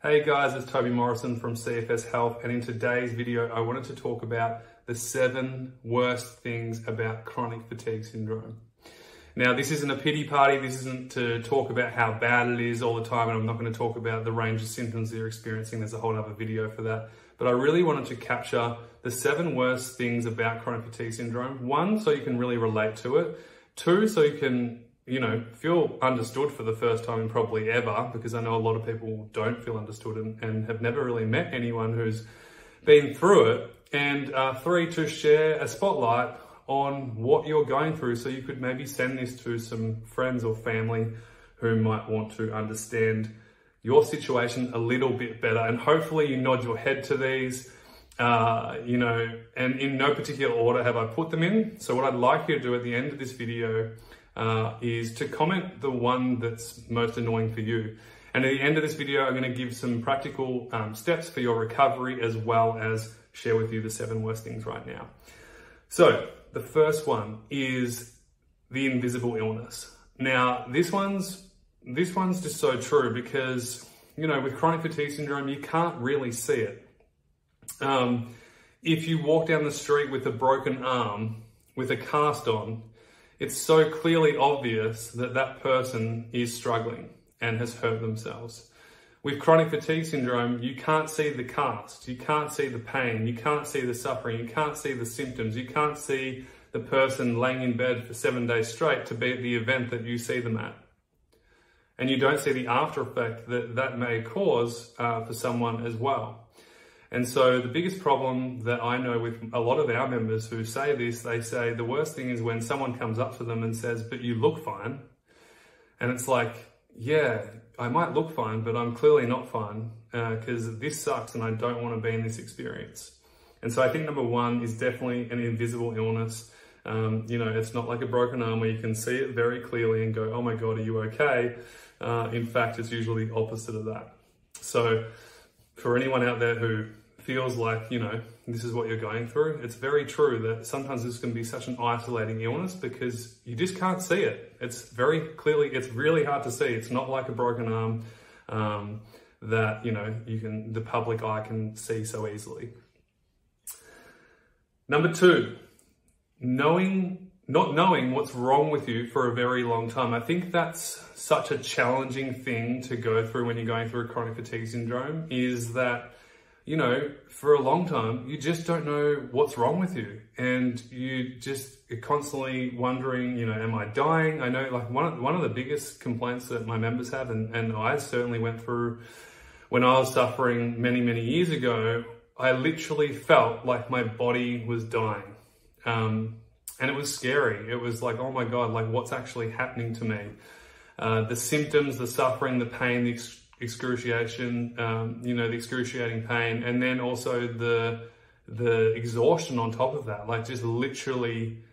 Hey guys, it's Toby Morrison from CFS Health, and in today's video I wanted to talk about the 7 worst things about chronic fatigue syndrome. Now, this isn't a pity party, this isn't to talk about how bad it is all the time, and I'm not going to talk about the range of symptoms that you're experiencing. There's a whole other video for that. But I really wanted to capture the 7 worst things about chronic fatigue syndrome. 1, so you can really relate to it. 2, so you can feel understood for the first time and probably ever, because I know a lot of people don't feel understood and have never really met anyone who's been through it. And 3, to share a spotlight on what you're going through, so you could maybe send this to some friends or family who might want to understand your situation a little bit better. And hopefully you nod your head to these, and in no particular order have I put them in. So what I'd like you to do at the end of this video is to comment the one that's most annoying for you. And at the end of this video, I'm going to give some practical steps for your recovery, as well as share with you the 7 worst things right now. So the first one is the invisible illness. Now, this one's just so true, because, with chronic fatigue syndrome, you can't really see it. If you walk down the street with a broken arm, with a cast on, it's so clearly obvious that that person is struggling and has hurt themselves. With chronic fatigue syndrome, you can't see the cast, you can't see the pain, you can't see the suffering, you can't see the symptoms, you can't see the person laying in bed for 7 days straight to be at the event that you see them at. And you don't see the after effect that that may cause for someone as well. And so the biggest problem that I know with a lot of our members who say this, they say the worst thing is when someone comes up to them and says, "But you look fine." And it's like, yeah, I might look fine, but I'm clearly not fine, because this sucks and I don't want to be in this experience. And so I think number 1 is definitely an invisible illness. It's not like a broken arm where you can see it very clearly and go, "Oh my God, are you okay?" In fact, it's usually the opposite of that. So for anyone out there who feels like, this is what you're going through, it's very true that sometimes this can be such an isolating illness because you just can't see it. It's really hard to see. It's not like a broken arm that, the public eye can see so easily. Number 2, not knowing what's wrong with you for a very long time. I think that's such a challenging thing to go through when you're going through chronic fatigue syndrome, is that, for a long time, you just don't know what's wrong with you. And you're constantly wondering, am I dying? I know, like, one of the biggest complaints that my members have, and I certainly went through when I was suffering many, many years ago, I literally felt like my body was dying. And it was scary. It was like, oh my God, like, what's actually happening to me? The symptoms, the suffering, the pain, the excruciation, the excruciating pain, and then also the exhaustion on top of that, like just literally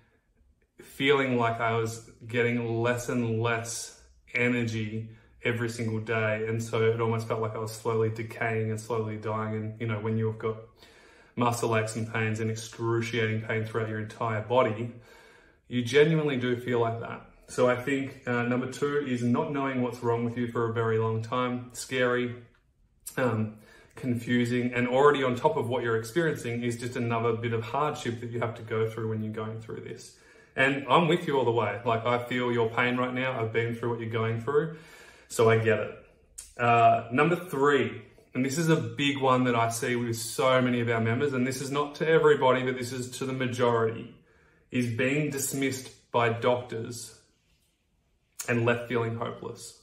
feeling like I was getting less and less energy every single day. And so it almost felt like I was slowly decaying and slowly dying. And, when you've got muscle aches and pains and excruciating pain throughout your entire body, you genuinely do feel like that. So I think number 2 is not knowing what's wrong with you for a very long time. Scary, confusing, and already on top of what you're experiencing is just another bit of hardship that you have to go through when you're going through this. And I'm with you all the way. Like, I feel your pain right now. I've been through what you're going through, so I get it. Number 3, and this is a big one that I see with so many of our members, and this is not to everybody, but this is to the majority, is being dismissed by doctors and left feeling hopeless.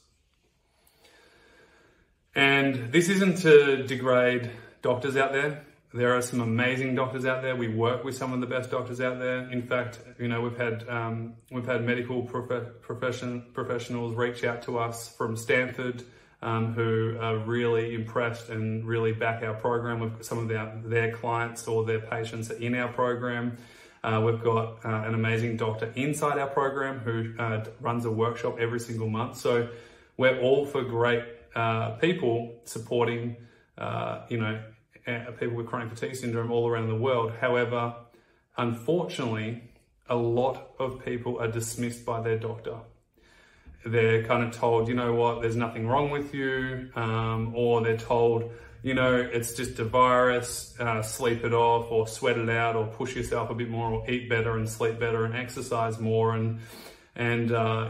And this isn't to degrade doctors out there. There are some amazing doctors out there. We work with some of the best doctors out there. In fact, we've had medical professionals reach out to us from Stanford, who are really impressed and really back our program. We've got some of their clients or their patients are in our program. We've got an amazing doctor inside our program who runs a workshop every single month. So we're all for great people supporting, people with chronic fatigue syndrome all around the world. However, unfortunately, a lot of people are dismissed by their doctor. they're kind of told, you know what, there's nothing wrong with you, or they're told, you know, it's just a virus, sleep it off or sweat it out or push yourself a bit more or eat better and sleep better and exercise more. And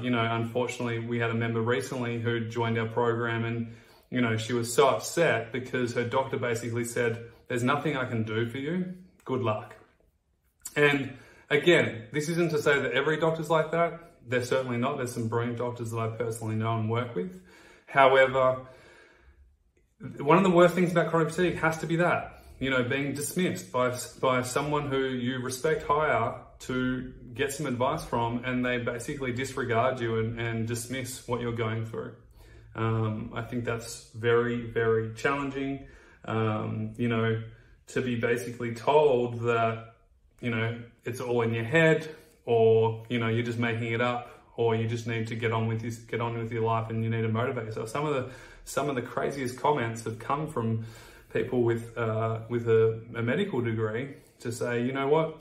you know, unfortunately, we had a member recently who joined our program, and, you know, she was so upset because her doctor basically said, there's nothing I can do for you. Good luck. And again, this isn't to say that every doctor's like that. They're certainly not. There's some brilliant doctors that I personally know and work with. However, one of the worst things about chronic fatigue has to be that, you know, being dismissed by someone who you respect higher to get some advice from, and they basically disregard you and dismiss what you're going through. I think that's very, very challenging, you know, to be basically told that, you know, it's all in your head, or, you know, you're just making it up, or you just need to get on with your life and you need to motivate yourself. Some of the craziest comments have come from people with a medical degree to say, you know what,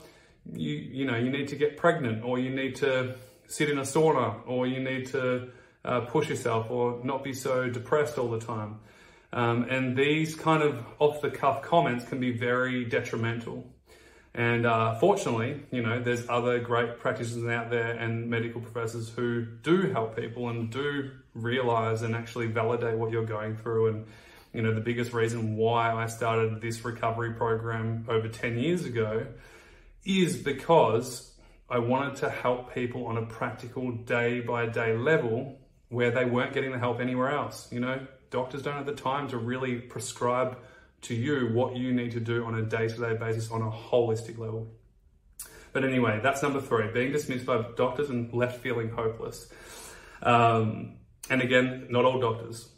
you know, you need to get pregnant, or you need to sit in a sauna, or you need to push yourself, or not be so depressed all the time. And these kind of off-the-cuff comments can be very detrimental. And fortunately, you know, there's other great practitioners out there and medical professors who do help people and do realize and actually validate what you're going through. And, you know, the biggest reason why I started this recovery program over 10 years ago is because I wanted to help people on a practical day-by-day level where they weren't getting the help anywhere else. You know, doctors don't have the time to really prescribe to you what you need to do on a day-to-day basis on a holistic level. But anyway, that's number 3, being dismissed by doctors and left feeling hopeless. And again, not all doctors.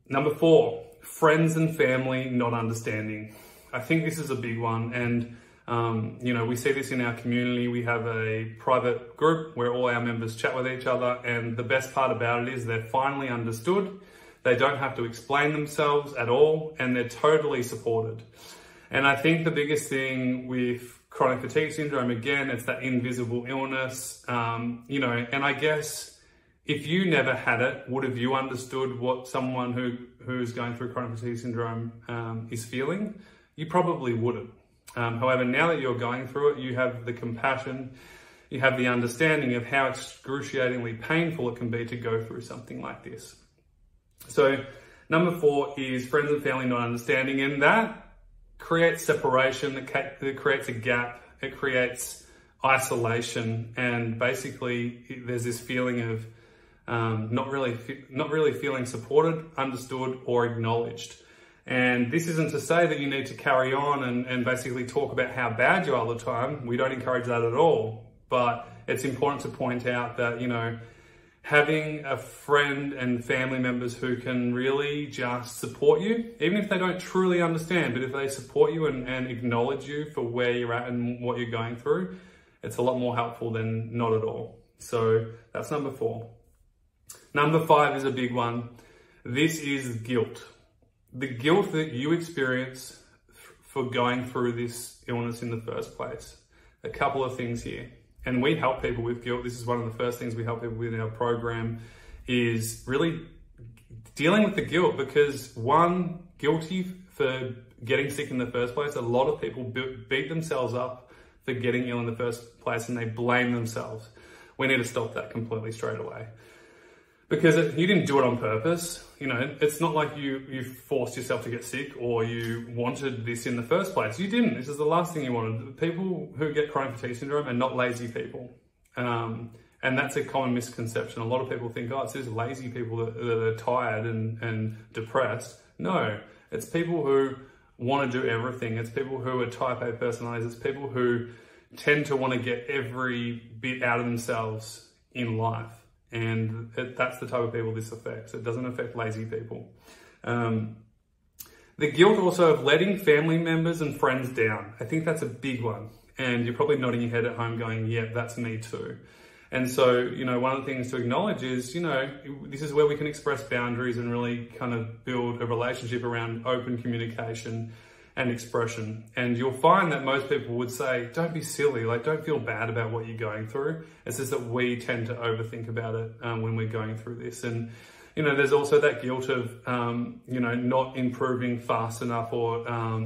Number 4, friends and family not understanding. I think this is a big one. And, you know, we see this in our community. We have a private group where all our members chat with each other. And the best part about it is they're finally understood. They don't have to explain themselves at all, and they're totally supported. And I think the biggest thing with chronic fatigue syndrome, again, it's that invisible illness, you know, and I guess if you never had it, would have you understood what someone who's going through chronic fatigue syndrome is feeling? You probably wouldn't. However, now that you're going through it, you have the compassion, you have the understanding of how excruciatingly painful it can be to go through something like this. So number 4 is friends and family not understanding, and that creates separation, that creates a gap, it creates isolation, and basically there's this feeling of not really feeling supported, understood, or acknowledged. And this isn't to say that you need to carry on and basically talk about how bad you are all the time. We don't encourage that at all, but it's important to point out that, you know, having a friend and family members who can really just support you, even if they don't truly understand, but if they support you and acknowledge you for where you're at and what you're going through, it's a lot more helpful than not at all. So that's number 4. Number 5 is a big one. This is guilt. The guilt that you experience for going through this illness in the first place. A couple of things here. And we help people with guilt. This is one of the first things we help people with in our program, is really dealing with the guilt, because one, guilty for getting sick in the first place. A lot of people beat themselves up for getting ill in the first place, and they blame themselves. We need to stop that completely straight away, because you didn't do it on purpose. You know, it's not like you forced yourself to get sick or you wanted this in the first place. You didn't. This is the last thing you wanted. People who get chronic fatigue syndrome are not lazy people. And that's a common misconception. A lot of people think, oh, it's just lazy people that are tired and depressed. No, it's people who want to do everything. It's people who are type A personalities. It's people who tend to want to get every bit out of themselves in life. And that's the type of people this affects. It doesn't affect lazy people. The guilt also of letting family members and friends down. I think that's a big one. And you're probably nodding your head at home going, yeah, that's me too. And so, you know, one of the things to acknowledge is, you know, this is where we can express boundaries and really kind of build a relationship around open communication and expression. And you'll find that most people would say, don't be silly, like don't feel bad about what you're going through. It's just that we tend to overthink about it when we're going through this. And, you know, there's also that guilt of, you know, not improving fast enough, or,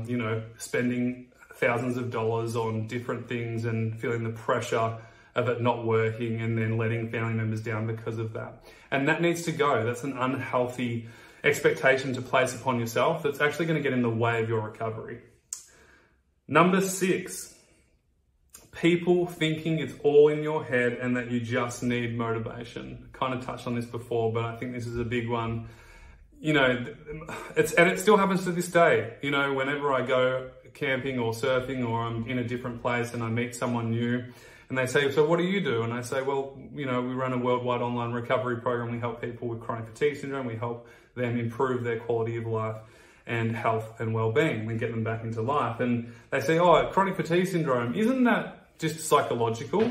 you know, spending thousands of dollars on different things and feeling the pressure of it not working, and then letting family members down because of that. And that needs to go. That's an unhealthy expectation to place upon yourself that's actually going to get in the way of your recovery. Number 6, people thinking it's all in your head and that you just need motivation. Kind of touched on this before, but I think this is a big one. You know, and it still happens to this day. You know, whenever I go camping or surfing, or I'm in a different place and I meet someone new, and they say, so what do you do? And I say, well, you know, we run a worldwide online recovery program. We help people with chronic fatigue syndrome. We help them improve their quality of life and health and well-being and get them back into life. And they say, oh, chronic fatigue syndrome, isn't that just psychological?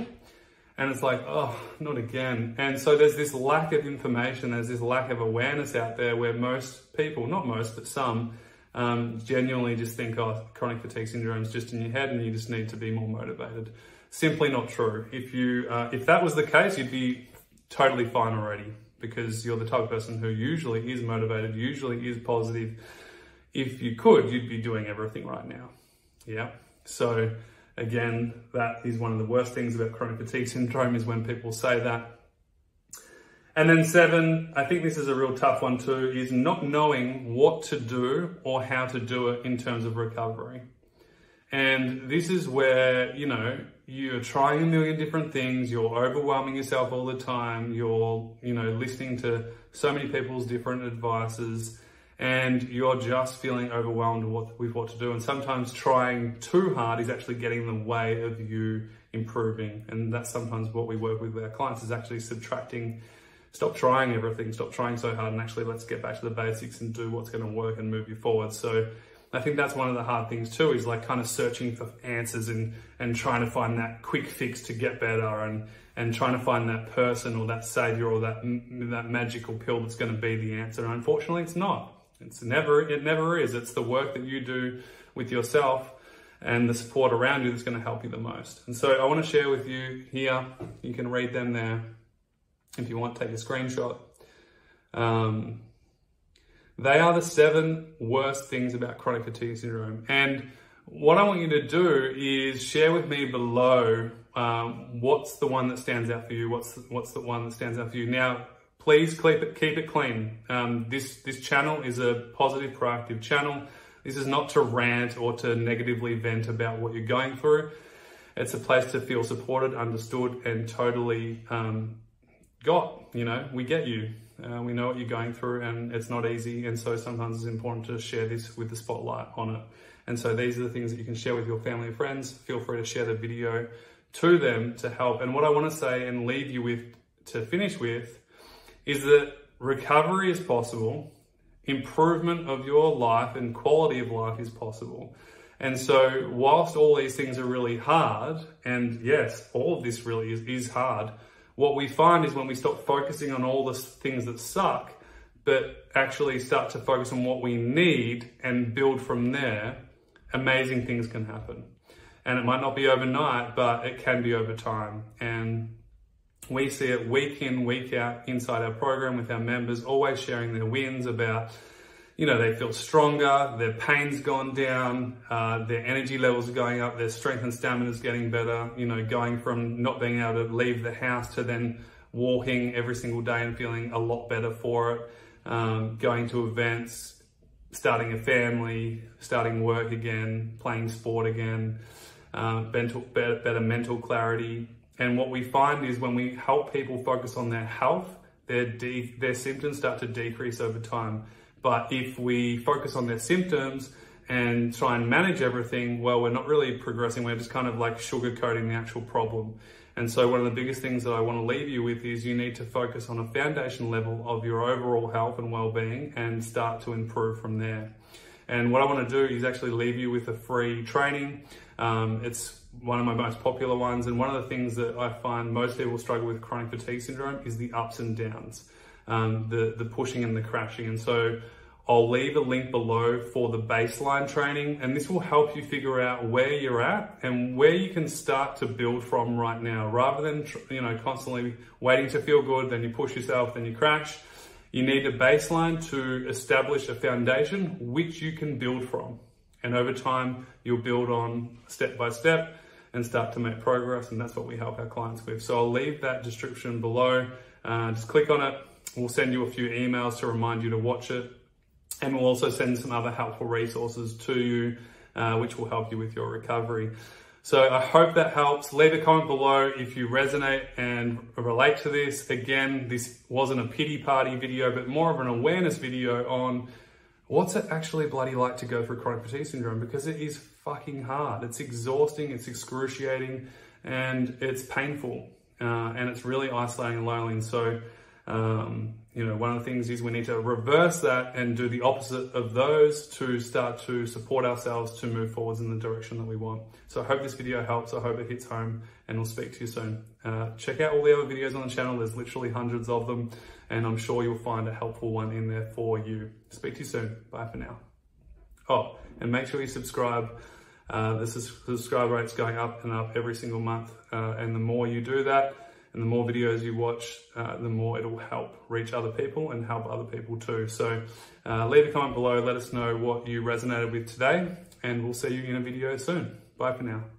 And it's like, oh, not again. And so there's this lack of information, there's this lack of awareness out there where most people, not most, but some, genuinely just think, oh, chronic fatigue syndrome is just in your head and you just need to be more motivated. Simply not true. If that was the case, you'd be totally fine already, because you're the type of person who usually is motivated, usually is positive. If you could, you'd be doing everything right now. Yeah. So again, that is one of the worst things about chronic fatigue syndrome, is when people say that. And then 7, I think this is a real tough one too, is not knowing what to do or how to do it in terms of recovery. And this is where, you know, you're trying a million different things, you're overwhelming yourself all the time, you're, you know, listening to so many people's different advices, and you're just feeling overwhelmed with what to do. And sometimes trying too hard is actually getting in the way of you improving. And that's sometimes what we work with our clients, is actually subtracting. Stop trying everything, stop trying so hard, and actually let's get back to the basics and do what's going to work and move you forward. So I think that's one of the hard things too, is like kind of searching for answers and trying to find that quick fix to get better, and trying to find that person or that savior or that magical pill that's going to be the answer. And unfortunately, it's not. It never is. It's the work that you do with yourself and the support around you that's going to help you the most. And so I want to share with you here, you can read them there. If you want, take a screenshot. They are the 7 worst things about chronic fatigue syndrome. And what I want you to do is share with me below what's the one that stands out for you, what's the one that stands out for you. Now, please keep it clean. This channel is a positive, proactive channel. This is not to rant or to negatively vent about what you're going through. It's a place to feel supported, understood, and totally you know, we get you. We know what you're going through, and it's not easy. And so sometimes it's important to share this with the spotlight on it. And so these are the things that you can share with your family and friends. Feel free to share the video to them to help. And what I want to say and leave you with, to finish with, is that recovery is possible. Improvement of your life and quality of life is possible. And so whilst all these things are really hard, and yes, all of this really is hard, what we find is when we stop focusing on all the things that suck, but actually start to focus on what we need and build from there, amazing things can happen. And it might not be overnight, but it can be over time. And we see it week in, week out inside our program with our members, always sharing their wins about, you know, they feel stronger, their pain's gone down, their energy levels are going up, their strength and stamina is getting better, you know, going from not being able to leave the house to then walking every single day and feeling a lot better for it, going to events, starting a family, starting work again, playing sport again, better mental clarity. And what we find is when we help people focus on their health, their symptoms start to decrease over time. But if we focus on their symptoms and try and manage everything, well, we're not really progressing. We're just kind of like sugarcoating the actual problem. And so one of the biggest things that I want to leave you with is you need to focus on a foundation level of your overall health and well-being and start to improve from there. And what I want to do is actually leave you with a free training. It's one of my most popular ones. And one of the things that I find most people struggle with chronic fatigue syndrome is the ups and downs, the pushing and the crashing. And so I'll leave a link below for the baseline training, and this will help you figure out where you're at and where you can start to build from right now, rather than constantly waiting to feel good, then you push yourself, then you crash. You need a baseline to establish a foundation which you can build from, and over time you'll build on step by step and start to make progress, and that's what we help our clients with. So I'll leave that description below. Just click on it. We'll send you a few emails to remind you to watch it. And we'll also send some other helpful resources to you, which will help you with your recovery. So I hope that helps. Leave a comment below if you resonate and relate to this. Again, this wasn't a pity party video, but more of an awareness video on what's it actually bloody like to go through chronic fatigue syndrome, because it is fucking hard. It's exhausting, it's excruciating, and it's painful. And it's really isolating and lonely. And so, one of the things is we need to reverse that and do the opposite of those to start to support ourselves to move forwards in the direction that we want. So I hope this video helps. I hope it hits home, and we'll speak to you soon. Check out all the other videos on the channel. There's literally hundreds of them, and I'm sure you'll find a helpful one in there for you. Speak to you soon. Bye for now. Oh, and make sure you subscribe. The subscribe rate's going up and up every single month. And the more you do that, and the more videos you watch, the more it'll help reach other people and help other people too. So leave a comment below, let us know what you resonated with today, and we'll see you in a video soon. Bye for now.